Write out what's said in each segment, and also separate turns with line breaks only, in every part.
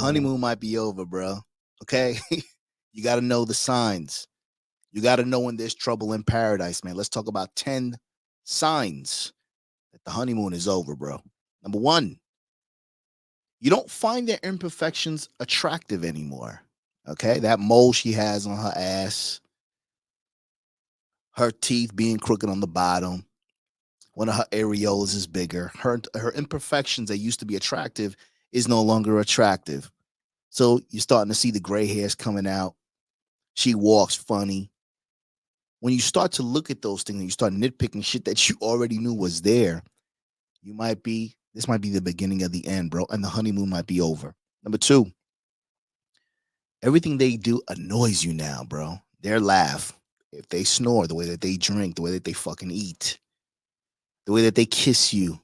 honeymoon might be over, bro. Okay? You got to know the signs. You got to know when there's trouble in paradise, man. Let's talk about 10 signs that the honeymoon is over, bro. Number one, you don't find their imperfections attractive anymore. Okay? That mole she has on her ass, her teeth being crooked on the bottom, one of her areolas is bigger. Her imperfections that used to be attractive is no longer attractive. So you're starting to see the gray hairs coming out. She walks funny. When you start to look at those things and you start nitpicking shit that you already knew was there, this might be the beginning of the end, bro, and the honeymoon might be over. Number two, everything they do annoys you now, bro. Their laugh, if they snore, the way that they drink, the way that they fucking eat, the way that they kiss you,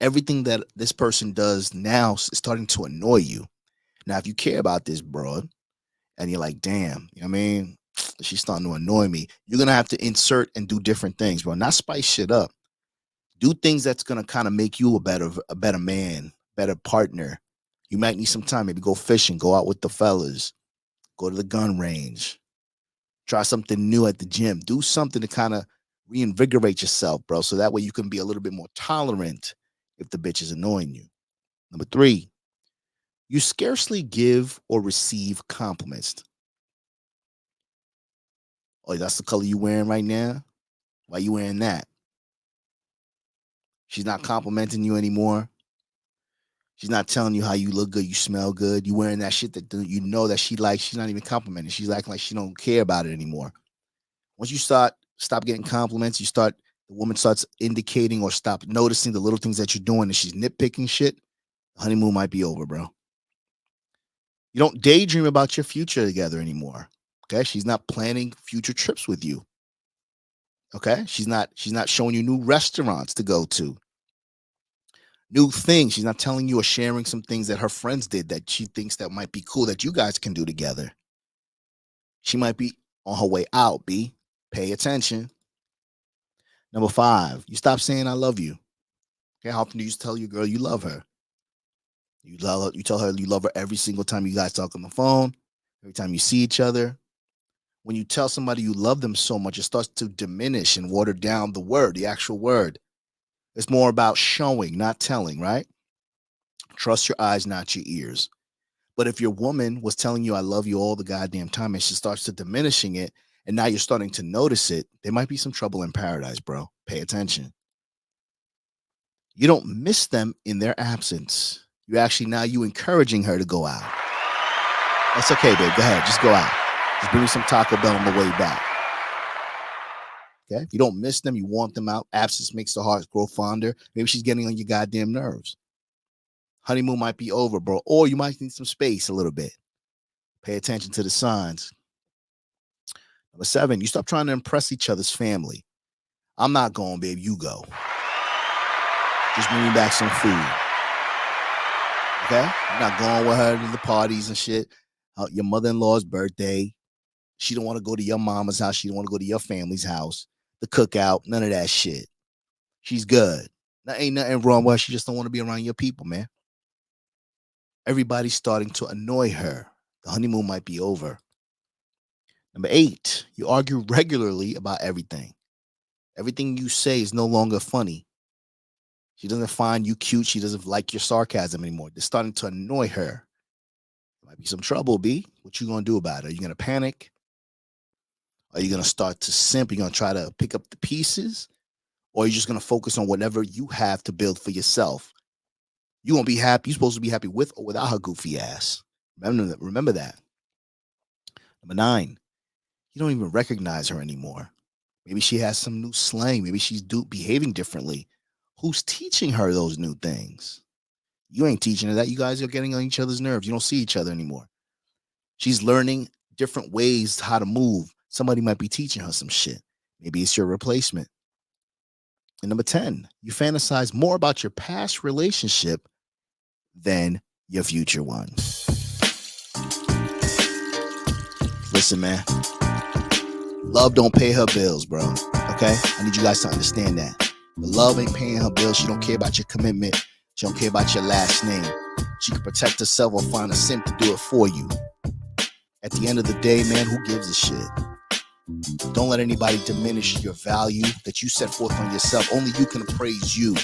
everything that this person does now is starting to annoy you. Now, if you care about this broad and you're like, damn, you know what I mean? She's starting to annoy me. You're going to have to insert and do different things, bro. Not spice shit up. Do things that's going to kind of make you a better man, better partner. You might need some time. Maybe go fishing, go out with the fellas, go to the gun range, try something new at the gym. Do something to kind of reinvigorate yourself, bro. So that way you can be a little bit more tolerant if the bitch is annoying you. Number three, you scarcely give or receive compliments. Oh, that's the color you wearing right now? Why you wearing that? She's not complimenting you anymore. She's not telling you how you look good, you smell good. You wearing that shit that you know that she likes. She's not even complimenting. She's acting like she don't care about it anymore. Once you stop getting compliments, the woman starts indicating or stop noticing the little things that you're doing and she's nitpicking shit, the honeymoon might be over, bro. You don't daydream about your future together anymore. Okay? She's not planning future trips with you. Okay? She's not showing you new restaurants to go to. New things. She's not telling you or sharing some things that her friends did that she thinks that might be cool that you guys can do together. She might be on her way out, B. Pay attention. Number five, you stop saying I love you. Okay, how often do you tell your girl you love her? You tell her you love her every single time you guys talk on the phone, every time you see each other. When you tell somebody you love them so much, it starts to diminish and water down the actual word. It's more about showing, not telling, right? Trust your eyes, not your ears. But if your woman was telling you I love you all the goddamn time and she starts to diminishing it, and now you're starting to notice it, there might be some trouble in paradise, bro. Pay attention. You don't miss them in their absence. You encouraging her to go out. That's okay, babe. Go ahead. Just go out. Just bring me some Taco Bell on the way back. Okay? If you don't miss them, you want them out. Absence makes the heart grow fonder. Maybe she's getting on your goddamn nerves. Honeymoon might be over, bro. Or you might need some space a little bit. Pay attention to the signs. Number seven, you stop trying to impress each other's family. I'm not going, babe. You go. Just bring me back some food. Okay? I'm not going with her to the parties and shit. Your mother-in-law's birthday. She don't want to go to your mama's house. She don't want to go to your family's house. The cookout. None of that shit. She's good. There ain't nothing wrong with her. She just don't want to be around your people, man. Everybody's starting to annoy her. The honeymoon might be over. Number eight, you argue regularly about everything. Everything you say is no longer funny. She doesn't find you cute. She doesn't like your sarcasm anymore. They're starting to annoy her. There might be some trouble, B. What you going to do about it? Are you going to panic? Are you going to start to simp? Are you going to try to pick up the pieces? Or are you just going to focus on whatever you have to build for yourself? You won't be happy. You're supposed to be happy with or without her goofy ass. Remember that. Number nine, you don't even recognize her anymore. Maybe she has some new slang. Maybe she's behaving differently. Who's teaching her those new things? You ain't teaching her that. You guys are getting on each other's nerves. You don't see each other anymore. She's learning different ways how to move. Somebody might be teaching her some shit. Maybe it's your replacement. And number 10, you fantasize more about your past relationship than your future one. Listen, man. Love don't pay her bills, bro. Okay? I need you guys to understand that. But love ain't paying her bills. She don't care about your commitment. She don't care about your last name. She can protect herself or find a simp to do it for you. At the end of the day, man, who gives a shit? Don't let anybody diminish your value that you set forth on yourself. Only you can appraise you.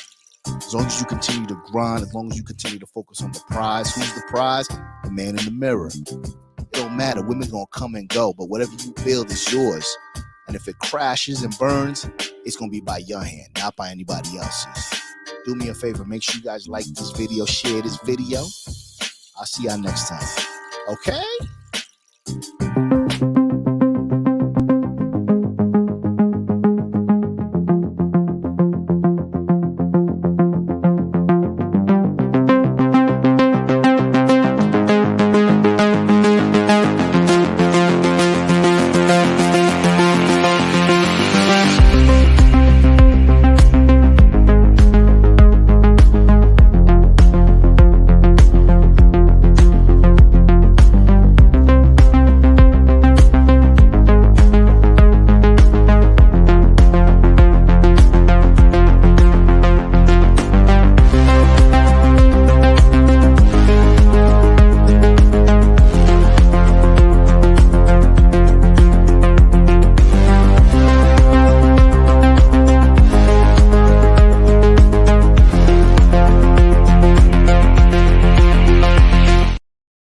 As long as you continue to grind, as long as you continue to focus on the prize. Who's the prize? The man in the mirror. It don't matter. Women gonna come and go, but whatever you build is yours. And if it crashes and burns, it's gonna be by your hand, not by anybody else's. Do me a favor, make sure you guys like this video, share this video. I'll see y'all next time. Okay?